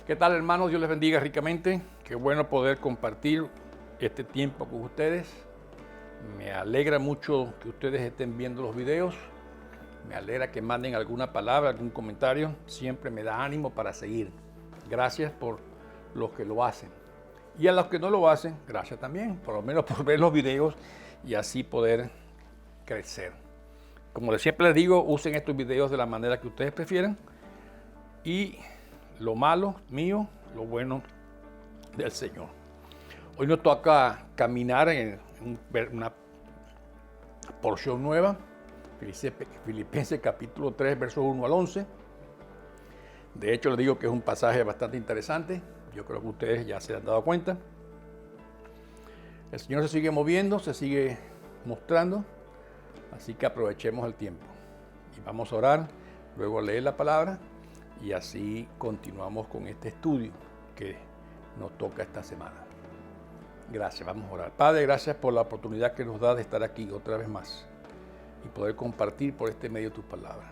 ¿Qué tal, hermanos? Dios les bendiga ricamente. Qué bueno poder compartir este tiempo con ustedes. Me alegra mucho que ustedes estén viendo los videos. Me alegra que manden alguna palabra, algún comentario. Siempre me da ánimo para seguir. Gracias por los que lo hacen. Y a los que no lo hacen, gracias también, por lo menos por ver los videos y así poder crecer. Como siempre les digo, usen estos videos de la manera que ustedes prefieran. Y lo malo mío, lo bueno del Señor. Hoy nos toca caminar en una porción nueva, Filipenses capítulo 3, versos 1 al 11. De hecho, les digo que es un pasaje bastante interesante. Yo creo que ustedes ya se han dado cuenta. El Señor se sigue moviendo, se sigue mostrando, así que aprovechemos el tiempo. Y vamos a orar, luego a leer la palabra. Y así continuamos con este estudio que nos toca esta semana. Gracias, vamos a orar. Padre, gracias por la oportunidad que nos da de estar aquí otra vez más y poder compartir por este medio tus palabras.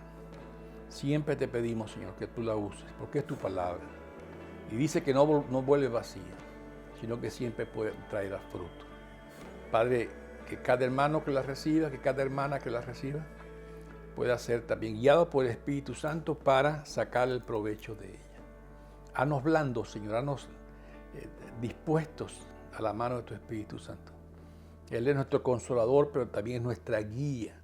Siempre te pedimos, Señor, que tú la uses, porque es tu palabra. Y dice que no vuelve vacía, sino que siempre puede traer fruto. Padre, que cada hermano que la reciba, que cada hermana que la reciba, pueda ser también guiado por el Espíritu Santo para sacar el provecho de ella. Haznos blandos, Señor, haznos dispuestos a la mano de tu Espíritu Santo. Él es nuestro consolador, pero también es nuestra guía,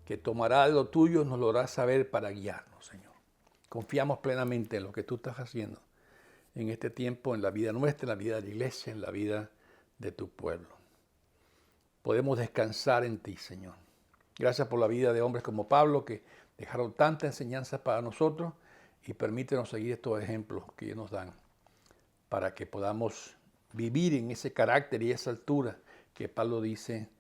que tomará de lo tuyo y nos lo hará saber para guiarnos, Señor. Confiamos plenamente en lo que tú estás haciendo en este tiempo, en la vida nuestra, en la vida de la iglesia, en la vida de tu pueblo. Podemos descansar en ti, Señor. Gracias por la vida de hombres como Pablo, que dejaron tanta enseñanza para nosotros, y permítenos seguir estos ejemplos que ellos nos dan para que podamos vivir en ese carácter y esa altura que Pablo dice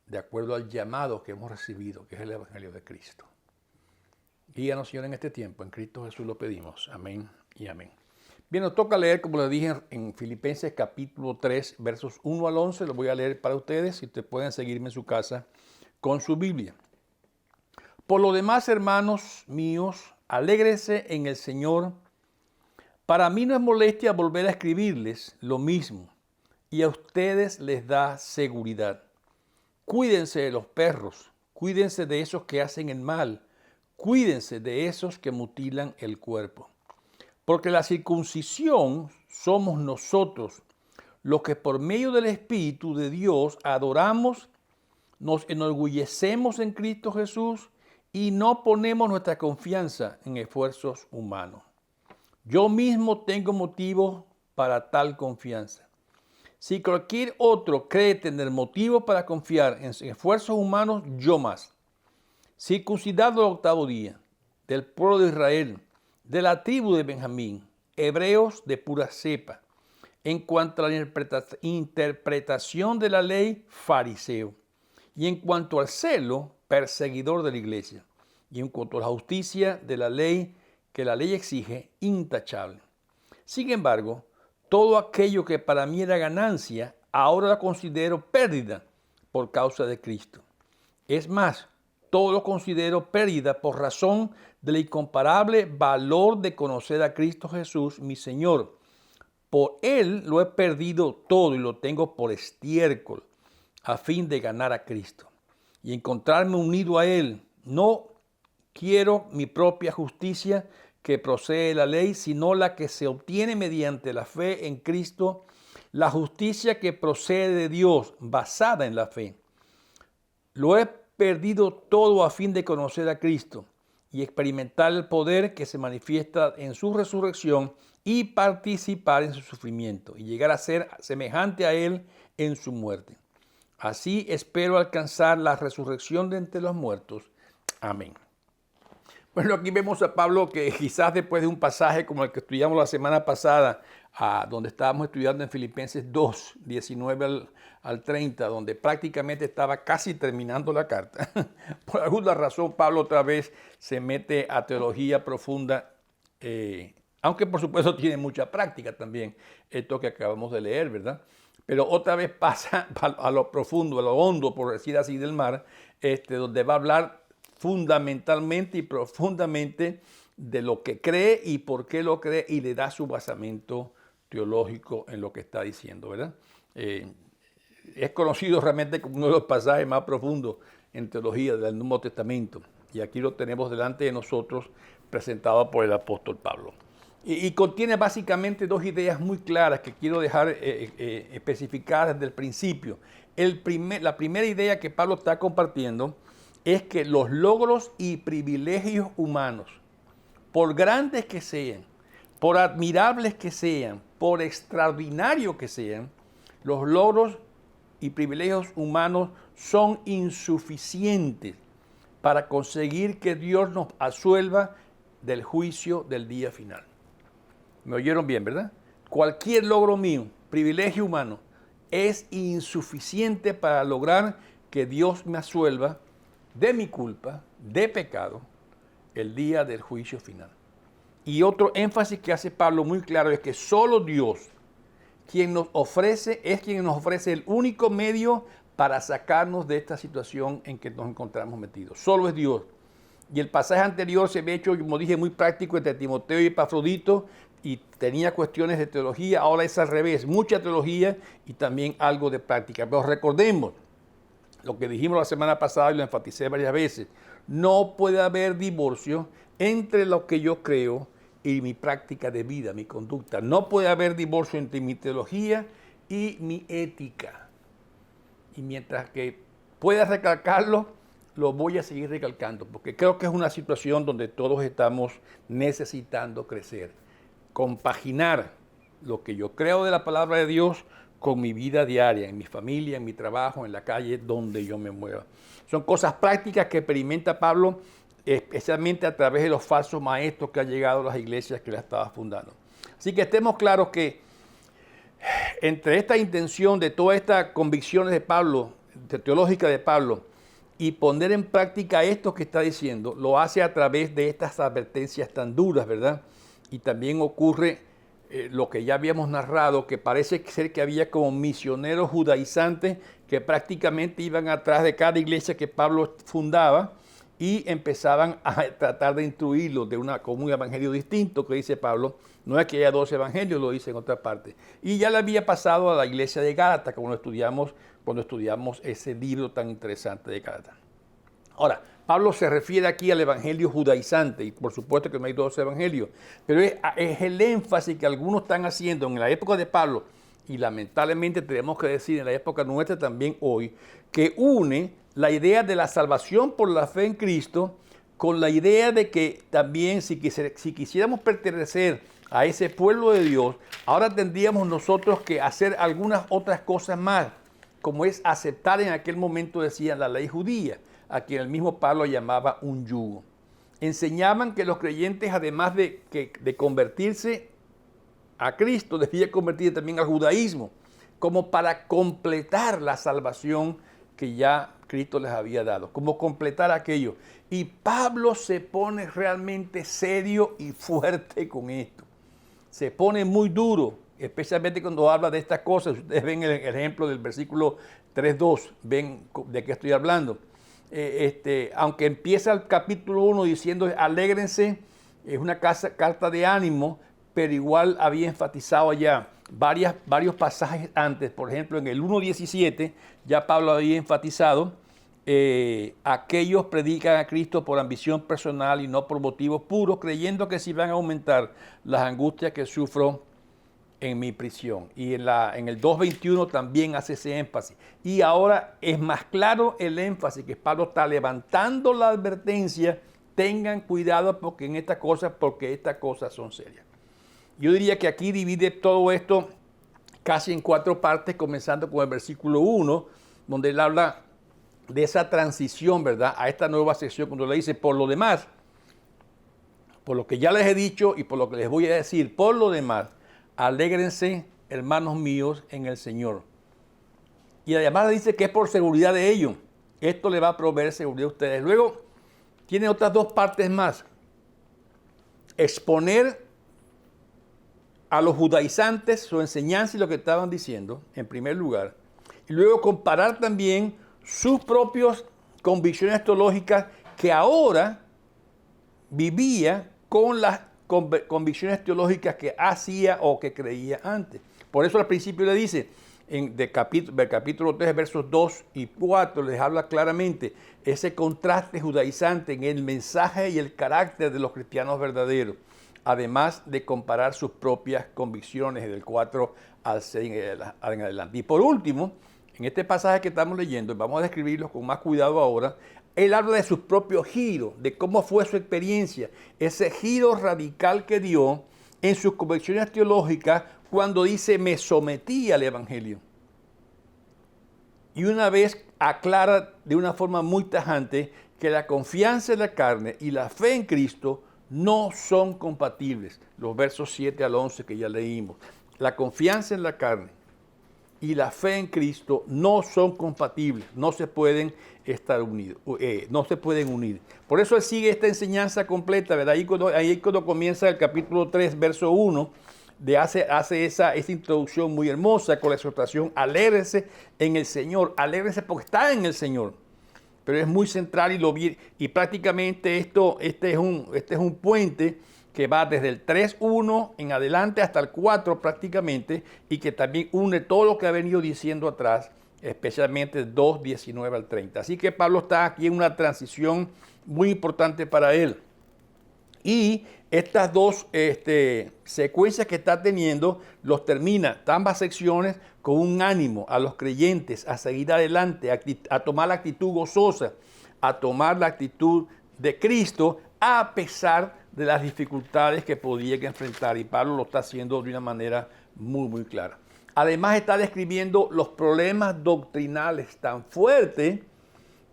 de acuerdo al llamado que hemos recibido, que es el Evangelio de Cristo. Guíanos, Señor, en este tiempo. En Cristo Jesús lo pedimos. Amén y amén. Bien, nos toca leer, como les dije, en Filipenses capítulo 3, versos 1 al 11. Lo voy a leer para ustedes, si ustedes pueden seguirme en su casa con su Biblia. Por lo demás, hermanos míos, alégrense en el Señor. Para mí no es molestia volver a escribirles lo mismo, y a ustedes les da seguridad. Cuídense de los perros, cuídense de esos que hacen el mal, cuídense de esos que mutilan el cuerpo. Porque la circuncisión somos nosotros, los que por medio del Espíritu de Dios adoramos, nos enorgullecemos en Cristo Jesús y no ponemos nuestra confianza en esfuerzos humanos. Yo mismo tengo motivos para tal confianza. Si cualquier otro cree tener motivo para confiar en esfuerzos humanos, yo más. Circuncidado al 8º día, del pueblo de Israel, de la tribu de Benjamín, hebreos de pura cepa. En cuanto a la interpretación de la ley, fariseo. Y en cuanto al celo, perseguidor de la iglesia. Y en cuanto a la justicia de la ley, que la ley exige, intachable. Sin embargo, todo aquello que para mí era ganancia, ahora lo considero pérdida por causa de Cristo. Es más, todo lo considero pérdida por razón del incomparable valor de conocer a Cristo Jesús, mi Señor. Por Él lo he perdido todo y lo tengo por estiércol, a fin de ganar a Cristo y encontrarme unido a Él. No quiero mi propia justicia que procede de la ley, sino la que se obtiene mediante la fe en Cristo, la justicia que procede de Dios, basada en la fe. Lo he perdido todo a fin de conocer a Cristo y experimentar el poder que se manifiesta en su resurrección y participar en su sufrimiento y llegar a ser semejante a Él en su muerte. Así espero alcanzar la resurrección de entre los muertos. Amén. Bueno, aquí vemos a Pablo que quizás después de un pasaje como el que estudiamos la semana pasada, donde estábamos estudiando en Filipenses 2, 19 al 30, donde prácticamente estaba casi terminando la carta. Por alguna razón, Pablo otra vez se mete a teología profunda, aunque por supuesto tiene mucha práctica también, esto que acabamos de leer, ¿verdad? Pero otra vez pasa a lo profundo, a lo hondo, por decir así, del mar, donde va a hablar fundamentalmente y profundamente de lo que cree y por qué lo cree y le da su basamento teológico en lo que está diciendo, ¿verdad? Es conocido realmente como uno de los pasajes más profundos en teología del Nuevo Testamento. Y aquí lo tenemos delante de nosotros, presentado por el apóstol Pablo. Y contiene básicamente dos ideas muy claras que quiero dejar especificadas desde el principio. La primera idea que Pablo está compartiendo es que los logros y privilegios humanos, por grandes que sean, por admirables que sean, por extraordinarios que sean, los logros y privilegios humanos son insuficientes para conseguir que Dios nos absuelva del juicio del día final. ¿Me oyeron bien, verdad? Cualquier logro mío, privilegio humano, es insuficiente para lograr que Dios me absuelva de mi culpa, de pecado, el día del juicio final. Y otro énfasis que hace Pablo muy claro es que solo Dios, quien nos ofrece el único medio para sacarnos de esta situación en que nos encontramos metidos. Solo es Dios. Y el pasaje anterior se ve hecho, como dije, muy práctico entre Timoteo y Epafrodito, y tenía cuestiones de teología. Ahora es al revés, mucha teología y también algo de práctica. Pero recordemos lo que dijimos la semana pasada y lo enfaticé varias veces. No puede haber divorcio entre lo que yo creo y mi práctica de vida, mi conducta. No puede haber divorcio entre mi teología y mi ética. Y mientras que pueda recalcarlo, lo voy a seguir recalcando, porque creo que es una situación donde todos estamos necesitando crecer. Compaginar lo que yo creo de la palabra de Dios con mi vida diaria, en mi familia, en mi trabajo, en la calle, donde yo me mueva. Son cosas prácticas que experimenta Pablo, especialmente a través de los falsos maestros que han llegado a las iglesias que él estaba fundando. Así que estemos claros que entre esta intención de todas estas convicciones de Pablo, teológicas de Pablo, y poner en práctica esto que está diciendo, lo hace a través de estas advertencias tan duras, ¿verdad? Y también ocurre lo que ya habíamos narrado, que parece ser que había como misioneros judaizantes que prácticamente iban atrás de cada iglesia que Pablo fundaba y empezaban a tratar de instruirlos con un evangelio distinto que dice Pablo. No es que haya dos evangelios, lo dice en otra parte. Y ya le había pasado a la iglesia de Gálatas, cuando estudiamos ese libro tan interesante de Gálatas. Ahora, Pablo se refiere aquí al evangelio judaizante, y por supuesto que no hay dos evangelios, pero es el énfasis que algunos están haciendo en la época de Pablo, y lamentablemente tenemos que decir en la época nuestra también hoy, que une la idea de la salvación por la fe en Cristo con la idea de que también si quisiéramos pertenecer a ese pueblo de Dios, ahora tendríamos nosotros que hacer algunas otras cosas más, como es aceptar en aquel momento, decían, la ley judía, a quien el mismo Pablo llamaba un yugo. Enseñaban que los creyentes, además de convertirse a Cristo, debían convertirse también al judaísmo, como para completar la salvación que ya Cristo les había dado, como completar aquello. Y Pablo se pone realmente serio y fuerte con esto. Se pone muy duro, especialmente cuando habla de estas cosas. Ustedes ven el ejemplo del versículo 3.2, ven de qué estoy hablando. Aunque empieza el capítulo 1 diciendo alégrense, es una carta de ánimo, pero igual había enfatizado ya varios pasajes antes. Por ejemplo, en el 1.17 ya Pablo había enfatizado aquellos predican a Cristo por ambición personal y no por motivos puros, creyendo que si van a aumentar las angustias que sufro en mi prisión. Y en el 2.21 también hace ese énfasis. Y ahora es más claro el énfasis que Pablo está levantando la advertencia: tengan cuidado porque estas cosas son serias. Yo diría que aquí divide todo esto casi en 4 partes, comenzando con el versículo 1, donde él habla de esa transición, ¿verdad?, a esta nueva sección, cuando le dice: por lo demás, por lo que ya les he dicho y por lo que les voy a decir, por lo demás, alégrense, hermanos míos, en el Señor. Y además dice que es por seguridad de ellos. Esto le va a proveer seguridad a ustedes. Luego, tiene otras 2 partes más. Exponer a los judaizantes su enseñanza y lo que estaban diciendo, en primer lugar. Y luego comparar también sus propias convicciones teológicas que ahora vivía con las convicciones teológicas que hacía o que creía antes. Por eso al principio le dice, del capítulo 3, versos 2 y 4, les habla claramente ese contraste judaizante en el mensaje y el carácter de los cristianos verdaderos, además de comparar sus propias convicciones del 4 al 6 en adelante. Y por último, en este pasaje que estamos leyendo, vamos a describirlo con más cuidado ahora, él habla de sus propios giros, de cómo fue su experiencia, ese giro radical que dio en sus convicciones teológicas cuando dice, me sometí al Evangelio. Y una vez aclara de una forma muy tajante que la confianza en la carne y la fe en Cristo no son compatibles. Los versos 7 al 11 que ya leímos. La confianza en la carne y la fe en Cristo no son compatibles, no se pueden estar unidos, no se pueden unir. Por eso él sigue esta enseñanza completa, ¿verdad? Ahí cuando comienza el capítulo 3, verso 1, hace esa introducción muy hermosa con la exhortación, alégrese en el Señor, alégrese porque está en el Señor. Pero es muy central y prácticamente este es un puente que va desde el 3.1 en adelante hasta el 4 prácticamente, y que también une todo lo que ha venido diciendo atrás, especialmente 2.19 al 30. Así que Pablo está aquí en una transición muy importante para él. Y estas dos secuencias que está teniendo, los termina ambas secciones con un ánimo a los creyentes a seguir adelante, a tomar la actitud gozosa, a tomar la actitud de Cristo, a pesar de las dificultades que podía enfrentar. Y Pablo lo está haciendo de una manera muy, muy clara. Además está describiendo los problemas doctrinales tan fuertes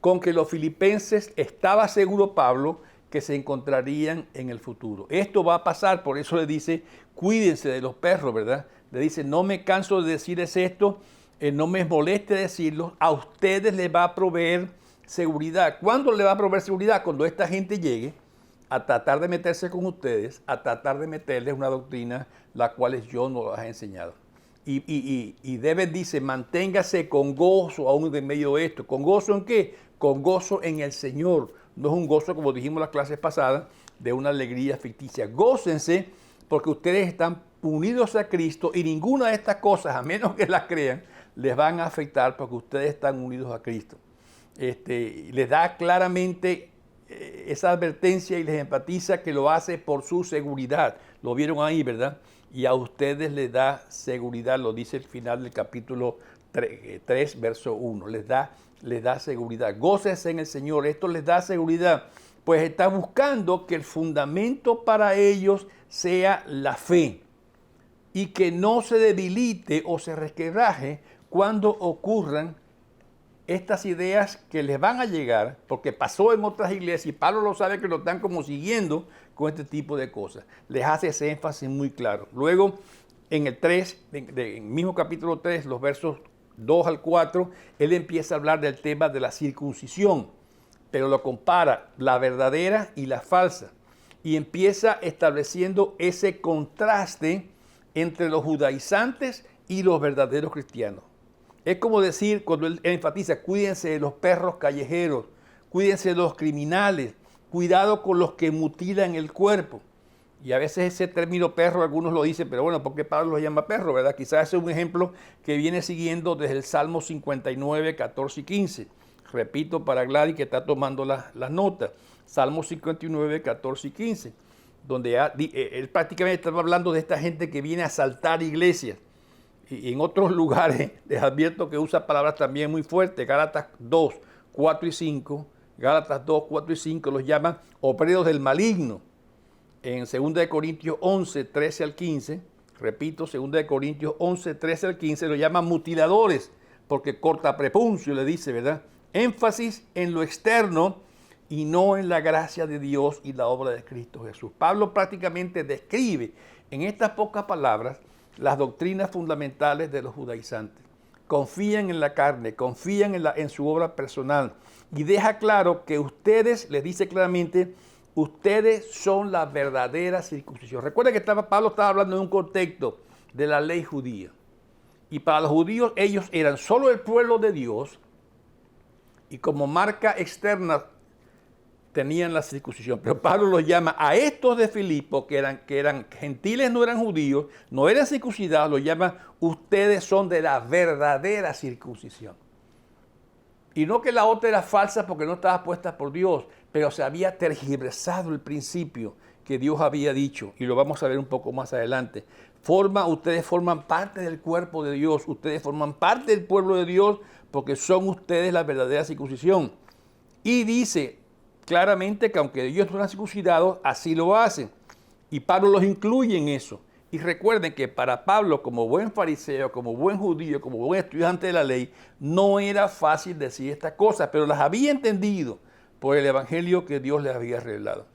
con que los filipenses, estaba seguro Pablo, que se encontrarían en el futuro. Esto va a pasar, por eso le dice, cuídense de los perros, ¿verdad? Le dice, no me canso de decirles esto, no me moleste decirlo, a ustedes les va a proveer seguridad. ¿Cuándo le va a proveer seguridad? Cuando esta gente llegue a tratar de meterse con ustedes, a tratar de meterles una doctrina la cual yo no les he enseñado. Y deben, dice, manténgase con gozo aún de medio de esto. ¿Con gozo en qué? Con gozo en el Señor. No es un gozo, como dijimos en las clases pasadas, de una alegría ficticia. Gócense porque ustedes están unidos a Cristo y ninguna de estas cosas, a menos que las crean, les van a afectar porque ustedes están unidos a Cristo. Les da claramente esa advertencia y les enfatiza que lo hace por su seguridad. Lo vieron ahí, ¿verdad? Y a ustedes les da seguridad, lo dice el final del capítulo 3 verso 1. Les da seguridad. Gócense en el Señor, esto les da seguridad, pues está buscando que el fundamento para ellos sea la fe y que no se debilite o se resquebraje cuando ocurran estas ideas que les van a llegar, porque pasó en otras iglesias y Pablo lo sabe que lo están como siguiendo con este tipo de cosas. Les hace ese énfasis muy claro. Luego, en el 3, en el mismo capítulo 3, los versos 2 al 4, él empieza a hablar del tema de la circuncisión, pero lo compara la verdadera y la falsa. Y empieza estableciendo ese contraste entre los judaizantes y los verdaderos cristianos. Es como decir, cuando él enfatiza, cuídense de los perros callejeros, cuídense de los criminales, cuidado con los que mutilan el cuerpo. Y a veces ese término perro, algunos lo dicen, pero bueno, ¿por qué Pablo lo llama perro, verdad? Quizás ese es un ejemplo que viene siguiendo desde el Salmo 59, 14 y 15. Repito para Gladys que está tomando las notas. Salmo 59, 14 y 15, donde él prácticamente estaba hablando de esta gente que viene a asaltar iglesias. Y en otros lugares les advierto que usa palabras también muy fuertes. Gálatas 2, 4 y 5. Gálatas 2, 4 y 5 los llaman obreros del maligno. En 2 Corintios 11, 13 al 15, repito, 2 Corintios 11, 13 al 15, lo llaman mutiladores, porque corta prepuncio, le dice, ¿verdad? Énfasis en lo externo y no en la gracia de Dios y la obra de Cristo Jesús. Pablo prácticamente describe en estas pocas palabras las doctrinas fundamentales de los judaizantes. Confían en la carne, confían en su obra personal y deja claro que ustedes, les dice claramente, ustedes son la verdadera circuncisión. Recuerda que Pablo estaba hablando de un contexto de la ley judía. Y para los judíos ellos eran solo el pueblo de Dios y como marca externa tenían la circuncisión. Pero Pablo los llama a estos de Filipo, que eran gentiles, no eran judíos, no eran circuncidados, los llama, ustedes son de la verdadera circuncisión. Y no que la otra era falsa porque no estaba puesta por Dios, pero se había tergiversado el principio que Dios había dicho, y lo vamos a ver un poco más adelante. Ustedes forman parte del cuerpo de Dios, ustedes forman parte del pueblo de Dios porque son ustedes la verdadera circuncisión. Y dice claramente que aunque ellos no eran circuncidados, así lo hacen. Y Pablo los incluye en eso. Y recuerden que para Pablo, como buen fariseo, como buen judío, como buen estudiante de la ley, no era fácil decir estas cosas, pero las había entendido por el evangelio que Dios les había revelado.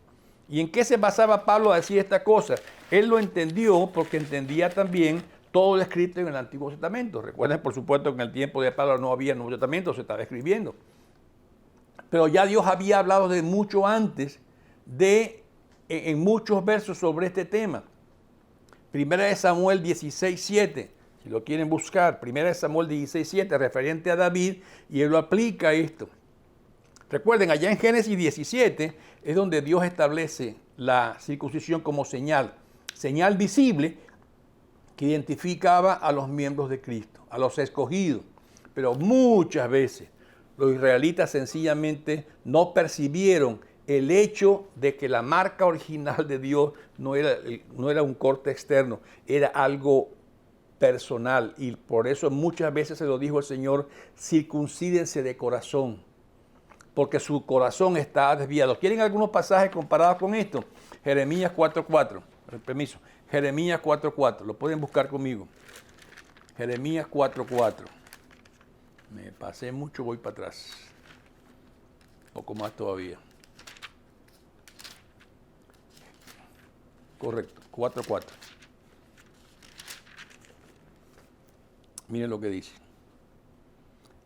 ¿Y en qué se basaba Pablo a decir estas cosas? Él lo entendió porque entendía también todo lo escrito en el Antiguo Testamento. Recuerden, por supuesto, que en el tiempo de Pablo no había Nuevo Testamento, se estaba escribiendo. Pero ya Dios había hablado de mucho antes, en muchos versos sobre este tema. Primera de Samuel 16:7, si lo quieren buscar, Primera de Samuel 16:7, referente a David, y él lo aplica a esto. Recuerden, allá en Génesis 17 es donde Dios establece la circuncisión como señal visible que identificaba a los miembros de Cristo, a los escogidos. Pero muchas veces los israelitas sencillamente no percibieron el hecho de que la marca original de Dios no era un corte externo, era algo personal. Y por eso muchas veces se lo dijo el Señor, circuncídense de corazón, porque su corazón está desviado. ¿Quieren algunos pasajes comparados con esto? Jeremías 4:4, permiso, Jeremías 4:4, lo pueden buscar conmigo. Jeremías 4:4. Me pasé mucho, voy para atrás. Un poco más todavía. Correcto, 4:4. Miren lo que dice.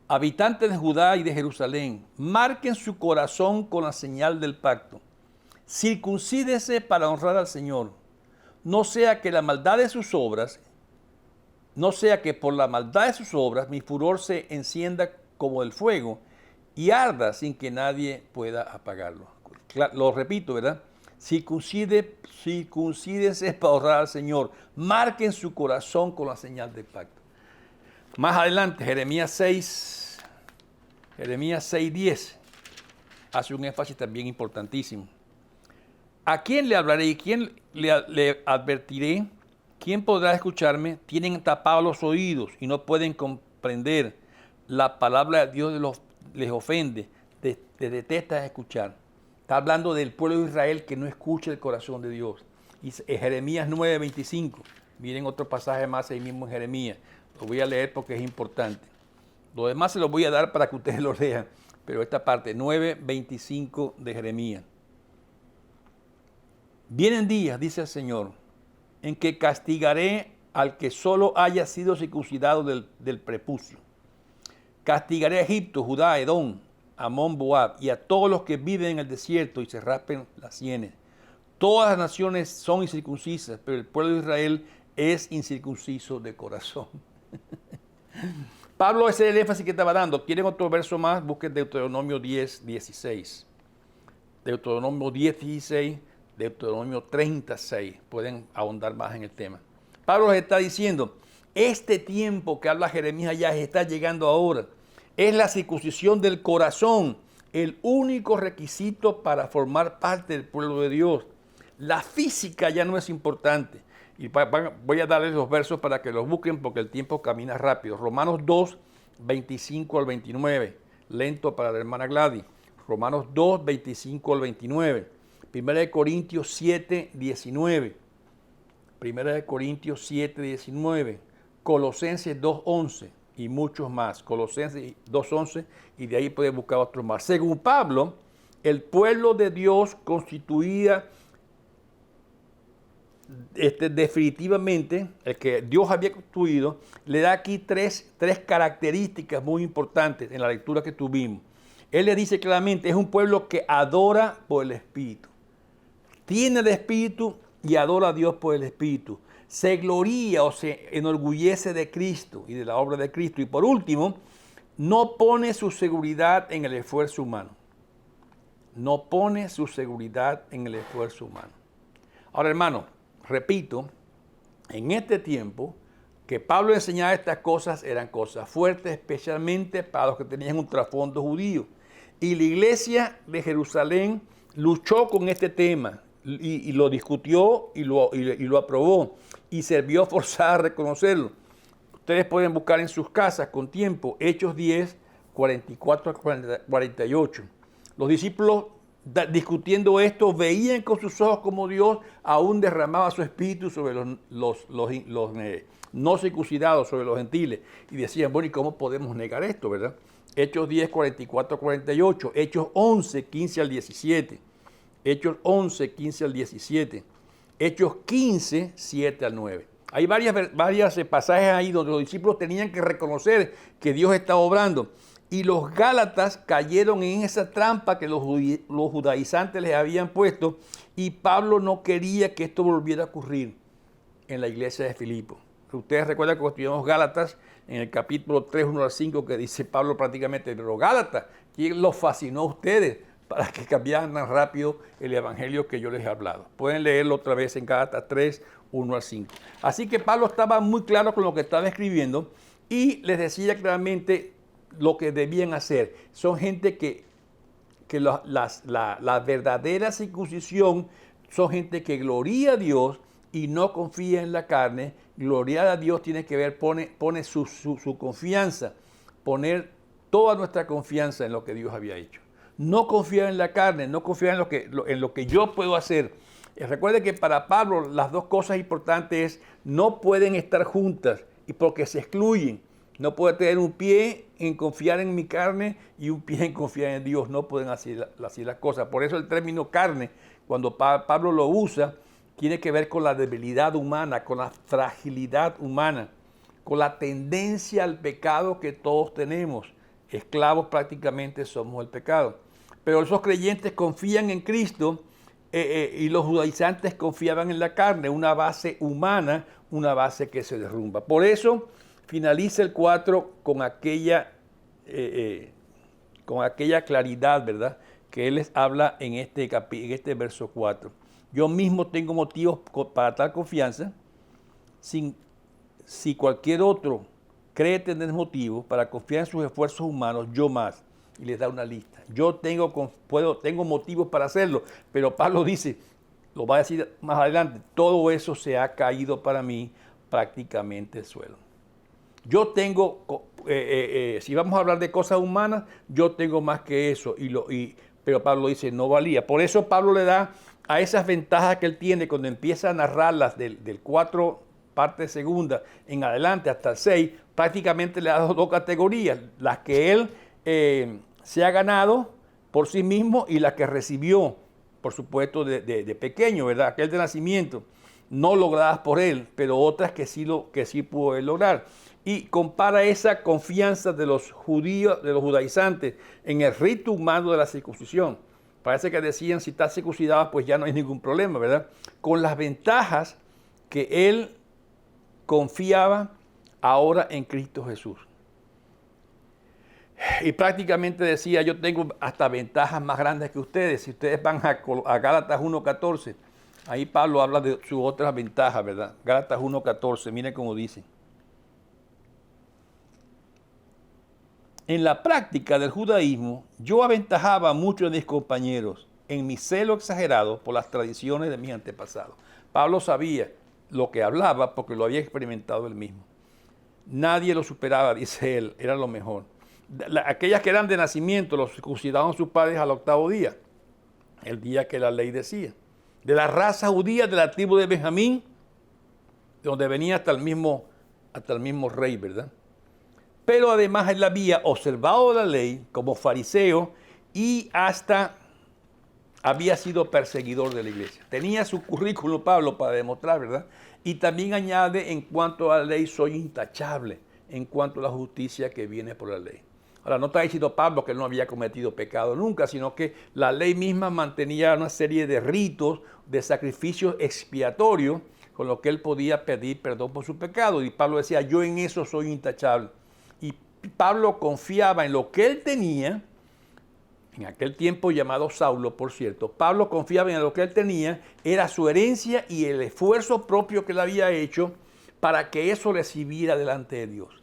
Habitantes de Judá y de Jerusalén, marquen su corazón con la señal del pacto. Circuncídese para honrar al Señor. No sea que por la maldad de sus obras mi furor se encienda como el fuego y arda sin que nadie pueda apagarlo. Lo repito, ¿verdad? Circuncídense para honrar al Señor. Marquen su corazón con la señal del pacto. Más adelante, Jeremías 6:10 hace un énfasis también importantísimo. ¿A quién le hablaré y quién le advertiré? ¿Quién podrá escucharme? Tienen tapados los oídos y no pueden comprender. La palabra de Dios les ofende, les detesta escuchar. Está hablando del pueblo de Israel que no escucha el corazón de Dios. Y Jeremías 9:25. Miren otro pasaje más ahí mismo en Jeremías. Lo voy a leer porque es importante. Lo demás se lo voy a dar para que ustedes lo lean. Pero esta parte, 9:25 de Jeremías. Vienen días, dice el Señor, en que castigaré al que solo haya sido circuncidado del prepucio. Castigaré a Egipto, Judá, Edom, Amón, Moab, y a todos los que viven en el desierto y se raspen las sienes. Todas las naciones son incircuncisas, pero el pueblo de Israel es incircunciso de corazón. Pablo, ese es el énfasis que estaba dando. ¿Quieren otro verso más? Busquen Deuteronomio 10:16. Deuteronomio 10:16, Deuteronomio 36. Pueden ahondar más en el tema. Pablo les está diciendo, este tiempo que habla Jeremías ya está llegando ahora. Es la circuncisión del corazón, el único requisito para formar parte del pueblo de Dios. La física ya no es importante. Y voy a darles los versos para que los busquen porque el tiempo camina rápido. Romanos 2:25-29. Lento para la hermana Gladys. Romanos 2:25-29. Primera de Corintios 7:19. Primera de Corintios 7:19. Colosenses 2:11 y muchos más. Colosenses 2:11 y de ahí pueden buscar otros más. Según Pablo, el pueblo de Dios constituía definitivamente, el que Dios había construido, le da aquí tres características muy importantes en la lectura que tuvimos. Él le dice claramente, es un pueblo que adora por el Espíritu. Tiene el Espíritu y adora a Dios por el Espíritu. Se gloría o se enorgullece de Cristo y de la obra de Cristo. Y por último, no pone su seguridad en el esfuerzo humano. no pone su seguridad en el esfuerzo humano. Ahora, hermano, repito, en este tiempo que Pablo enseñaba estas cosas eran cosas fuertes, especialmente para los que tenían un trasfondo judío. Y la iglesia de Jerusalén luchó con este tema y lo discutió y lo aprobó y se vio forzada a reconocerlo. Ustedes pueden buscar en sus casas con tiempo Hechos 10, 44 a 48. Los discípulos discutiendo esto veían con sus ojos como Dios aún derramaba su espíritu sobre los no circuncidados, sobre los gentiles. Y decían, bueno, ¿y cómo podemos negar esto, verdad? Hechos 10, 44 a 48. Hechos 11, 15 al 17. Hechos 11, 15 al 17. Hechos 15, 7 al 9. Hay varios pasajes ahí donde los discípulos tenían que reconocer que Dios estaba obrando. Y los gálatas cayeron en esa trampa que los judaizantes les habían puesto. Y Pablo no quería que esto volviera a ocurrir en la iglesia de Filipo. Ustedes recuerdan que estudiamos Gálatas en el capítulo 3, 1 al 5, que dice Pablo prácticamente, pero Gálatas, ¿quién los fascinó a ustedes para que cambiaran tan rápido el evangelio que yo les he hablado? Pueden leerlo otra vez en Gálatas 3, 1 al 5. Así que Pablo estaba muy claro con lo que estaba escribiendo y les decía claramente lo que debían hacer. Son gente que la verdadera circuncisión son gente que gloria a Dios y no confía en la carne. Gloria a Dios tiene que ver, pone su confianza, poner toda nuestra confianza en lo que Dios había hecho. No confiar en la carne, no confiar en lo que yo puedo hacer. Recuerde que para Pablo las dos cosas importantes no pueden estar juntas y porque se excluyen. No puede tener un pie en confiar en mi carne y un pie en confiar en Dios. No pueden así las cosas. Por eso el término carne, cuando Pablo lo usa, tiene que ver con la debilidad humana, con la fragilidad humana, con la tendencia al pecado que todos tenemos. Esclavos prácticamente somos el pecado. Pero esos creyentes confían en Cristo y los judaizantes confiaban en la carne, una base humana, una base que se derrumba. Por eso finaliza el 4 con aquella claridad, ¿verdad?, que él les habla en este verso 4. Yo mismo tengo motivos para tal confianza. Si cualquier otro cree tener motivos para confiar en sus esfuerzos humanos, yo más. Y les da una lista. Yo tengo motivos para hacerlo, pero Pablo dice, lo va a decir más adelante, todo eso se ha caído para mí prácticamente al suelo. Yo tengo, si vamos a hablar de cosas humanas, yo tengo más que eso. Pero Pablo dice, no valía. Por eso Pablo le da a esas ventajas que él tiene cuando empieza a narrarlas del 4, parte segunda, en adelante hasta el 6, prácticamente le da dos categorías. Las que él se ha ganado por sí mismo y las que recibió, por supuesto, de pequeño, ¿verdad? Aquel de nacimiento, no logradas por él, pero otras que sí pudo él lograr. Y compara esa confianza de los judíos, de los judaizantes, en el rito humano de la circuncisión. Parece que decían, si estás circuncidado, pues ya no hay ningún problema, ¿verdad? Con las ventajas que él confiaba ahora en Cristo Jesús. Y prácticamente decía, yo tengo hasta ventajas más grandes que ustedes. Si ustedes van a Gálatas 1:14, ahí Pablo habla de sus otras ventajas, ¿verdad? Gálatas 1:14, miren cómo dice. En la práctica del judaísmo, yo aventajaba a muchos de mis compañeros en mi celo exagerado por las tradiciones de mis antepasados. Pablo sabía lo que hablaba porque lo había experimentado él mismo. Nadie lo superaba, dice él, era lo mejor. Aquellas que eran de nacimiento, los circuncidaban sus padres al 8º día, el día que la ley decía. De la raza judía, de la tribu de Benjamín, de donde venía hasta el mismo rey, ¿verdad? Pero además él había observado la ley como fariseo y hasta había sido perseguidor de la iglesia. Tenía su currículum Pablo para demostrar, ¿verdad? Y también añade, en cuanto a la ley, soy intachable, en cuanto a la justicia que viene por la ley. Ahora, no está diciendo Pablo que él no había cometido pecado nunca, sino que la ley misma mantenía una serie de ritos, de sacrificios expiatorios, con lo que él podía pedir perdón por su pecado. Y Pablo decía, yo en eso soy intachable. Y Pablo confiaba en lo que él tenía en aquel tiempo llamado Saulo, por cierto, Pablo confiaba en lo que él tenía, era su herencia y el esfuerzo propio que él había hecho para que eso recibiera delante de Dios.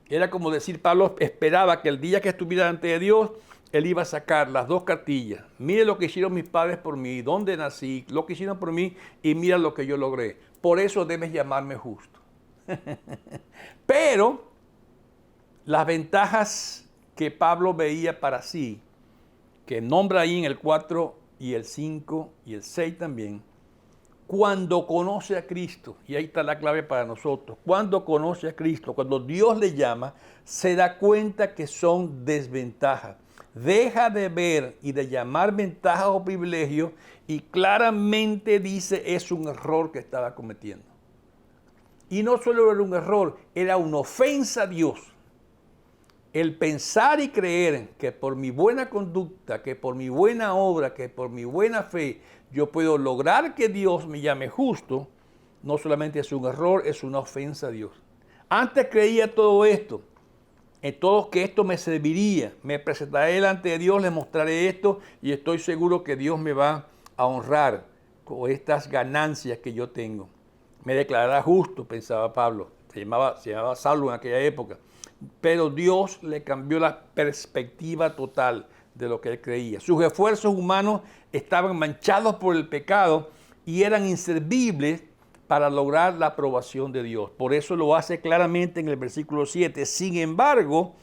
Era como decir, Pablo esperaba que el día que estuviera delante de Dios, él iba a sacar las dos cartillas. Mire lo que hicieron mis padres por mí, dónde nací, lo que hicieron por mí y mira lo que yo logré. Por eso debes llamarme justo. Pero las ventajas que Pablo veía para sí, que nombra ahí en el 4 y el 5 y el 6 también, cuando conoce a Cristo, y ahí está la clave para nosotros, cuando conoce a Cristo, cuando Dios le llama, se da cuenta que son desventajas. Deja de ver y de llamar ventajas o privilegios y claramente dice es un error que estaba cometiendo. Y no solo era un error, era una ofensa a Dios. El pensar y creer que por mi buena conducta, que por mi buena obra, que por mi buena fe, yo puedo lograr que Dios me llame justo, no solamente es un error, es una ofensa a Dios. Antes creía todo esto, en todo que esto me serviría, me presentaré delante de Dios, le mostraré esto y estoy seguro que Dios me va a honrar con estas ganancias que yo tengo. Me declarará justo, pensaba Pablo, se llamaba Saulo en aquella época. Pero Dios le cambió la perspectiva total de lo que él creía. Sus esfuerzos humanos estaban manchados por el pecado y eran inservibles para lograr la aprobación de Dios. Por eso lo hace claramente en el versículo 7. Sin embargo,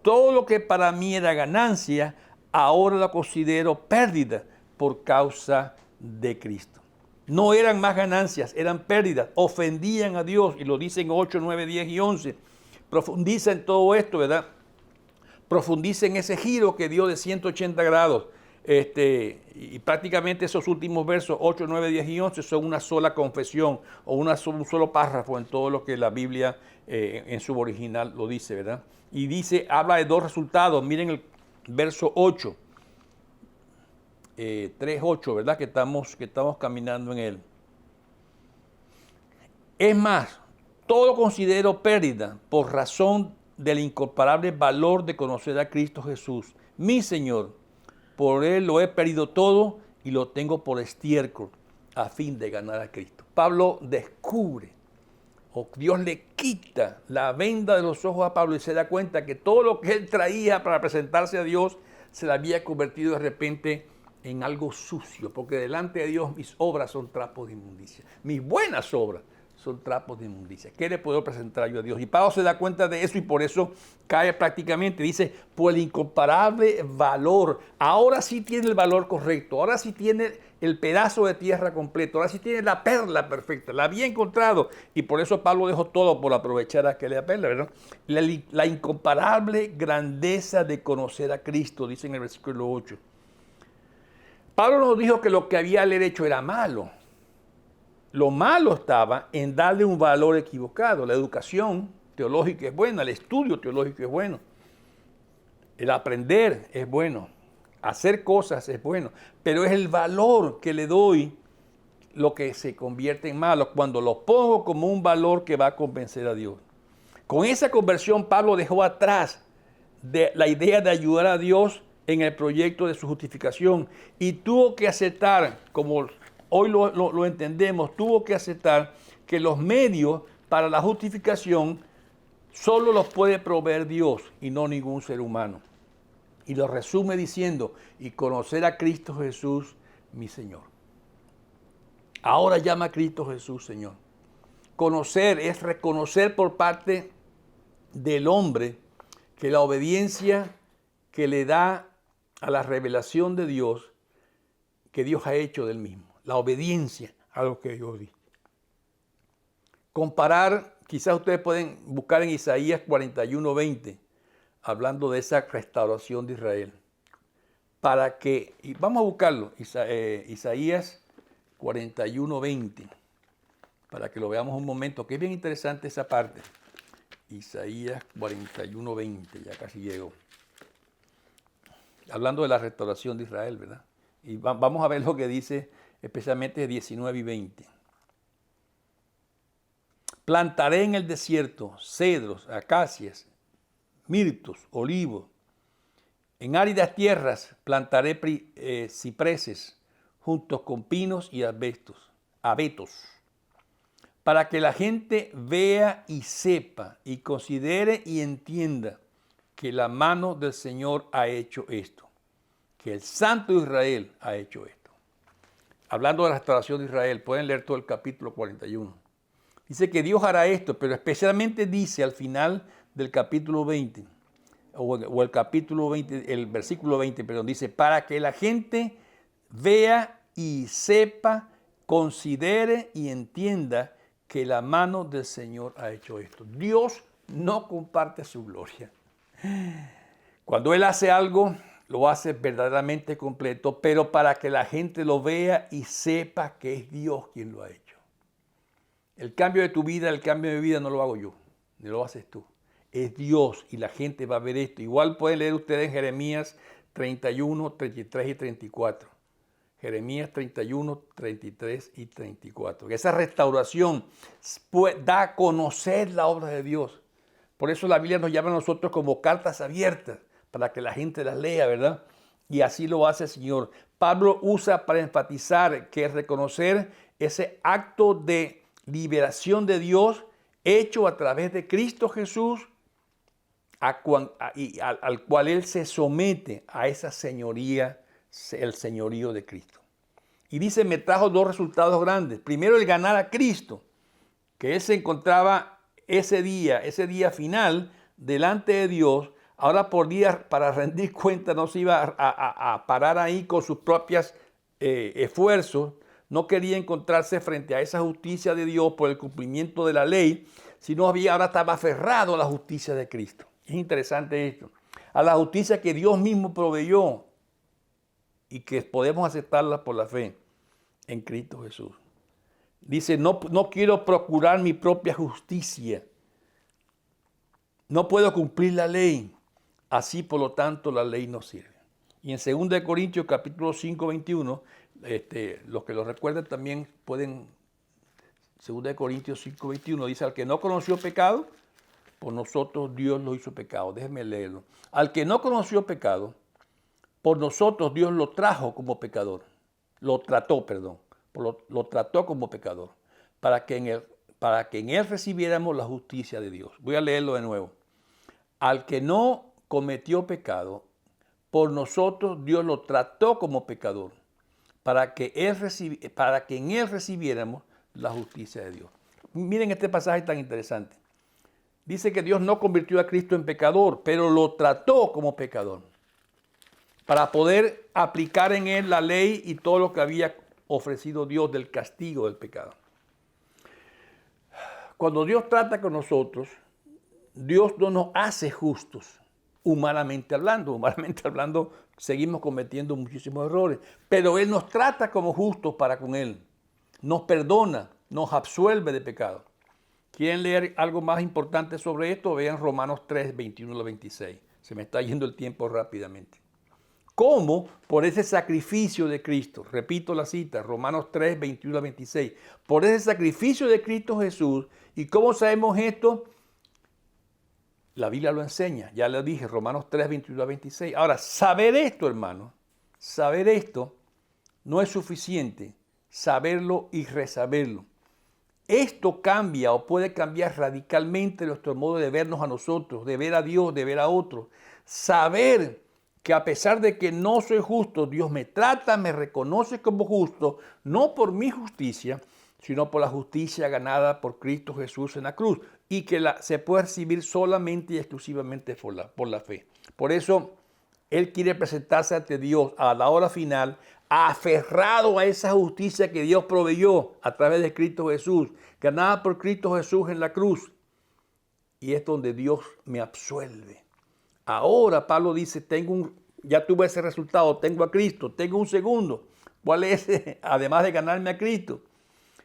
todo lo que para mí era ganancia, ahora lo considero pérdida por causa de Cristo. No eran más ganancias, eran pérdidas. Ofendían a Dios y lo dicen 8, 9, 10 y 11. Profundiza en todo esto, ¿verdad? Profundiza en ese giro que dio de 180 grados. Y prácticamente esos últimos versos, 8, 9, 10 y 11, son una sola confesión o un solo párrafo en todo lo que la Biblia en su original lo dice, ¿verdad? Y dice, habla de dos resultados. Miren el verso 8, 3, 8, ¿verdad? Que estamos caminando en él. Es más, todo lo considero pérdida por razón del incomparable valor de conocer a Cristo Jesús, mi Señor. Por Él lo he perdido todo y lo tengo por estiércol a fin de ganar a Cristo. Pablo descubre, o Dios le quita la venda de los ojos a Pablo y se da cuenta que todo lo que él traía para presentarse a Dios se le había convertido de repente en algo sucio, porque delante de Dios mis obras son trapos de inmundicia. Mis buenas obras son trapos de inmundicia. ¿Qué le puedo presentar yo a Dios? Y Pablo se da cuenta de eso y por eso cae prácticamente, dice, por el incomparable valor. Ahora sí tiene el valor correcto, ahora sí tiene el pedazo de tierra completo, ahora sí tiene la perla perfecta, la había encontrado. Y por eso Pablo dejó todo por aprovechar aquella perla, ¿verdad? La incomparable grandeza de conocer a Cristo, dice en el versículo 8. Pablo nos dijo que lo que había hecho era malo. Lo malo estaba en darle un valor equivocado. La educación teológica es buena, el estudio teológico es bueno, el aprender es bueno, hacer cosas es bueno, pero es el valor que le doy lo que se convierte en malo, cuando lo pongo como un valor que va a convencer a Dios. Con esa conversión Pablo dejó atrás la idea de ayudar a Dios en el proyecto de su justificación y tuvo que aceptar, como hoy lo entendemos, tuvo que aceptar que los medios para la justificación solo los puede proveer Dios y no ningún ser humano. Y lo resume diciendo, y conocer a Cristo Jesús, mi Señor. Ahora llama a Cristo Jesús, Señor. Conocer es reconocer por parte del hombre que la obediencia que le da a la revelación de Dios, que Dios ha hecho del mismo. La obediencia a lo que Dios dice. Comparar, quizás ustedes pueden buscar en Isaías 41:20, hablando de esa restauración de Israel. Para que, y vamos a buscarlo, Isaías 41:20, para que lo veamos un momento, que es bien interesante esa parte. Isaías 41:20, ya casi llego. Hablando de la restauración de Israel, ¿verdad? Y vamos a ver lo que dice especialmente 19 y 20. Plantaré en el desierto cedros, acacias, mirtos, olivos. En áridas tierras plantaré cipreses juntos con pinos y abetos, para que la gente vea y sepa y considere y entienda que la mano del Señor ha hecho esto, que el Santo de Israel ha hecho esto. Hablando de la restauración de Israel, pueden leer todo el capítulo 41. Dice que Dios hará esto, pero especialmente dice al final del capítulo 20, o el capítulo 20, el versículo 20, perdón, dice, para que la gente vea y sepa, considere y entienda que la mano del Señor ha hecho esto. Dios no comparte su gloria. Cuando Él hace algo, lo hace verdaderamente completo, pero para que la gente lo vea y sepa que es Dios quien lo ha hecho. El cambio de tu vida, el cambio de mi vida no lo hago yo, ni lo haces tú. Es Dios y la gente va a ver esto. Igual pueden leer ustedes en Jeremías 31, 33 y 34. Jeremías 31, 33 y 34. Esa restauración da a conocer la obra de Dios. Por eso la Biblia nos llama a nosotros como cartas abiertas, para que la gente las lea, ¿verdad? Y así lo hace el Señor. Pablo usa para enfatizar que reconocer ese acto de liberación de Dios hecho a través de Cristo Jesús, al cual Él se somete a esa señoría, el señorío de Cristo. Y dice, me trajo dos resultados grandes. Primero, el ganar a Cristo, que Él se encontraba ese día final, delante de Dios. Ahora por día, para rendir cuenta, no se iba a parar ahí con sus propios esfuerzos. No quería encontrarse frente a esa justicia de Dios por el cumplimiento de la ley, sino ahora estaba aferrado a la justicia de Cristo. Es interesante esto. A la justicia que Dios mismo proveyó y que podemos aceptarla por la fe en Cristo Jesús. Dice, no quiero procurar mi propia justicia. No puedo cumplir la ley. Así, por lo tanto, la ley no sirve. Y en 2 Corintios capítulo 5, 21, los que lo recuerdan también pueden, 2 Corintios 5, 21, dice, al que no conoció pecado, por nosotros Dios lo hizo pecado. Déjenme leerlo. Al que no conoció pecado, por nosotros Dios lo trajo como pecador. Lo trató como pecador, para que en él recibiéramos la justicia de Dios. Voy a leerlo de nuevo. Al que no cometió pecado, por nosotros Dios lo trató como pecador, para que en él recibiéramos la justicia de Dios. Miren este pasaje tan interesante. Dice que Dios no convirtió a Cristo en pecador, pero lo trató como pecador, para poder aplicar en él la ley y todo lo que había ofrecido Dios del castigo del pecado. Cuando Dios trata con nosotros, Dios no nos hace justos, humanamente hablando. Humanamente hablando, seguimos cometiendo muchísimos errores, pero Él nos trata como justos para con Él. Nos perdona, nos absuelve de pecado. ¿Quieren leer algo más importante sobre esto? Vean Romanos 3, 21 al 26. Se me está yendo el tiempo rápidamente. ¿Cómo? Por ese sacrificio de Cristo. Repito la cita, Romanos 3, 21 al 26. Por ese sacrificio de Cristo Jesús. ¿Y cómo sabemos esto? La Biblia lo enseña. Ya le dije, Romanos 3, 21 al 26. Ahora, saber esto, hermano, saber esto no es suficiente. Saberlo y resaberlo. Esto cambia o puede cambiar radicalmente nuestro modo de vernos a nosotros, de ver a Dios, de ver a otros. Saber que a pesar de que no soy justo, Dios me trata, me reconoce como justo, no por mi justicia, sino por la justicia ganada por Cristo Jesús en la cruz, y que se puede recibir solamente y exclusivamente por la fe. Por eso, Él quiere presentarse ante Dios a la hora final, aferrado a esa justicia que Dios proveyó a través de Cristo Jesús, ganada por Cristo Jesús en la cruz. Y es donde Dios me absuelve. Ahora Pablo dice, ya tuve ese resultado, tengo a Cristo, tengo un segundo. ¿Cuál es ese? Además de ganarme a Cristo.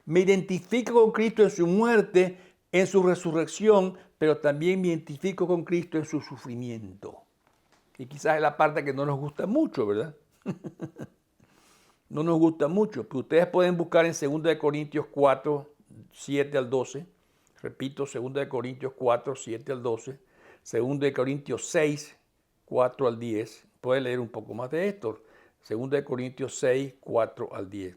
Me identifico con Cristo en su muerte, en su resurrección, pero también me identifico con Cristo en su sufrimiento. Y quizás es la parte que no nos gusta mucho, ¿verdad? No nos gusta mucho, pero ustedes pueden buscar en 2 Corintios 4, 7 al 12. Repito, 2 Corintios 4, 7 al 12. 2 Corintios 6, 4 al 10. Puede leer un poco más de esto. 2 Corintios 6, 4 al 10.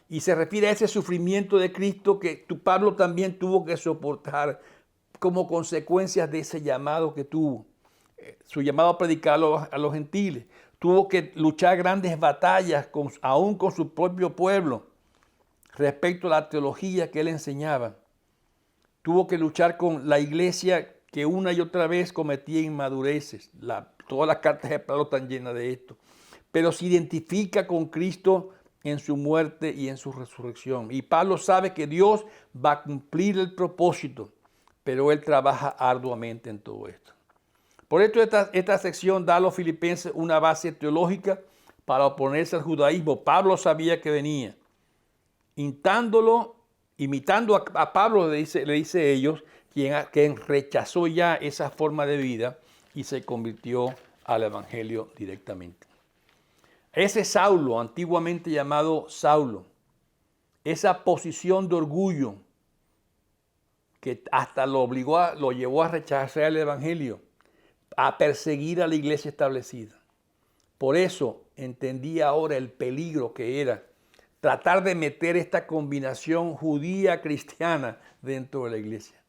Y se refiere a ese sufrimiento de Cristo que Pablo también tuvo que soportar como consecuencia de ese llamado que tuvo. Su llamado a predicar a los gentiles. Tuvo que luchar grandes batallas aún con su propio pueblo respecto a la teología que él enseñaba. Tuvo que luchar con la iglesia que una y otra vez cometía inmadureces. Todas las cartas de Pablo están llenas de esto. Pero se identifica con Cristo en su muerte y en su resurrección. Y Pablo sabe que Dios va a cumplir el propósito, pero él trabaja arduamente en todo esto. Por esto esta sección da a los filipenses una base teológica para oponerse al judaísmo. Pablo sabía que venía. Imitando a Pablo, le dice a ellos, quien rechazó ya esa forma de vida y se convirtió al evangelio directamente. Ese Saulo, antiguamente llamado Saulo, esa posición de orgullo que hasta lo llevó a rechazar el evangelio, a perseguir a la iglesia establecida. Por eso entendía ahora el peligro que era tratar de meter esta combinación judía-cristiana dentro de la iglesia.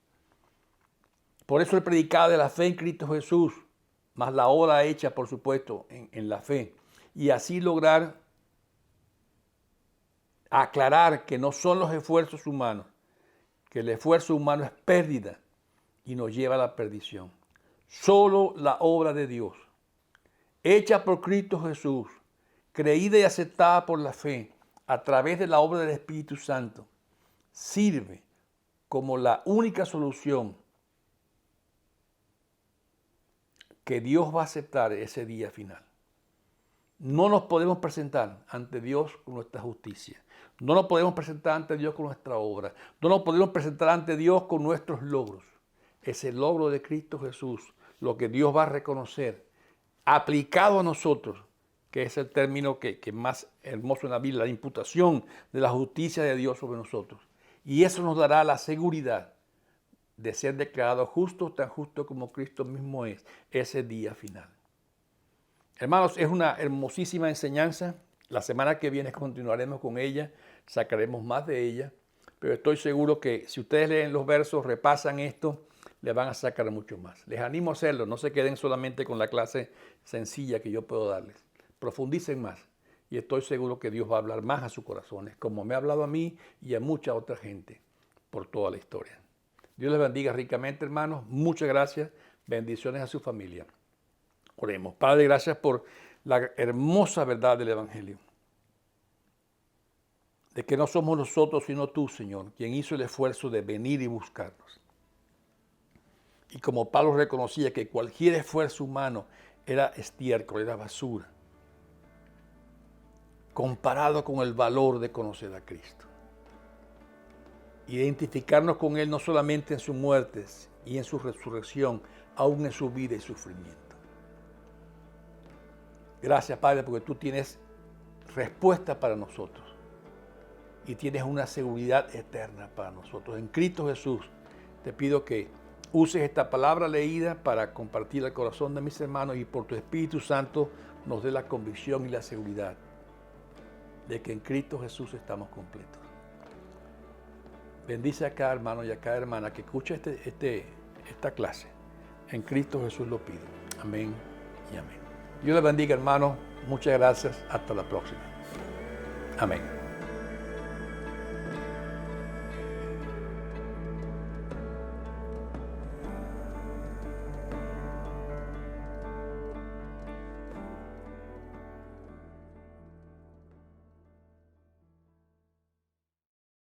Por eso él predicaba de la fe en Cristo Jesús, más la obra hecha, por supuesto, en la fe. Y así lograr aclarar que no son los esfuerzos humanos, que el esfuerzo humano es pérdida y nos lleva a la perdición. Solo la obra de Dios, hecha por Cristo Jesús, creída y aceptada por la fe, a través de la obra del Espíritu Santo, sirve como la única solución que Dios va a aceptar ese día final. No nos podemos presentar ante Dios con nuestra justicia. No nos podemos presentar ante Dios con nuestra obra. No nos podemos presentar ante Dios con nuestros logros. Es el logro de Cristo Jesús, lo que Dios va a reconocer, aplicado a nosotros, que es el término que más hermoso en la Biblia, la imputación de la justicia de Dios sobre nosotros. Y eso nos dará la seguridad de ser declarados justos, tan justos como Cristo mismo es, ese día final. Hermanos, es una hermosísima enseñanza. La semana que viene continuaremos con ella, sacaremos más de ella, pero estoy seguro que si ustedes leen los versos, repasan esto, le van a sacar mucho más. Les animo a hacerlo, no se queden solamente con la clase sencilla que yo puedo darles. Profundicen más y estoy seguro que Dios va a hablar más a sus corazones, como me ha hablado a mí y a mucha otra gente por toda la historia. Dios les bendiga ricamente, hermanos. Muchas gracias. Bendiciones a su familia. Oremos. Padre, gracias por la hermosa verdad del Evangelio. De que no somos nosotros, sino tú, Señor, quien hizo el esfuerzo de venir y buscarnos. Y como Pablo reconocía que cualquier esfuerzo humano era estiércol, era basura, comparado con el valor de conocer a Cristo. Identificarnos con Él no solamente en su muerte y en su resurrección, aún en su vida y sufrimiento. Gracias, Padre, porque tú tienes respuesta para nosotros y tienes una seguridad eterna para nosotros. En Cristo Jesús te pido que uses esta palabra leída para compartir el corazón de mis hermanos y por tu Espíritu Santo nos dé la convicción y la seguridad de que en Cristo Jesús estamos completos. Bendice a cada hermano y a cada hermana que escucha esta clase. En Cristo Jesús lo pido. Amén y amén. Dios les bendiga, hermanos. Muchas gracias. Hasta la próxima. Amén.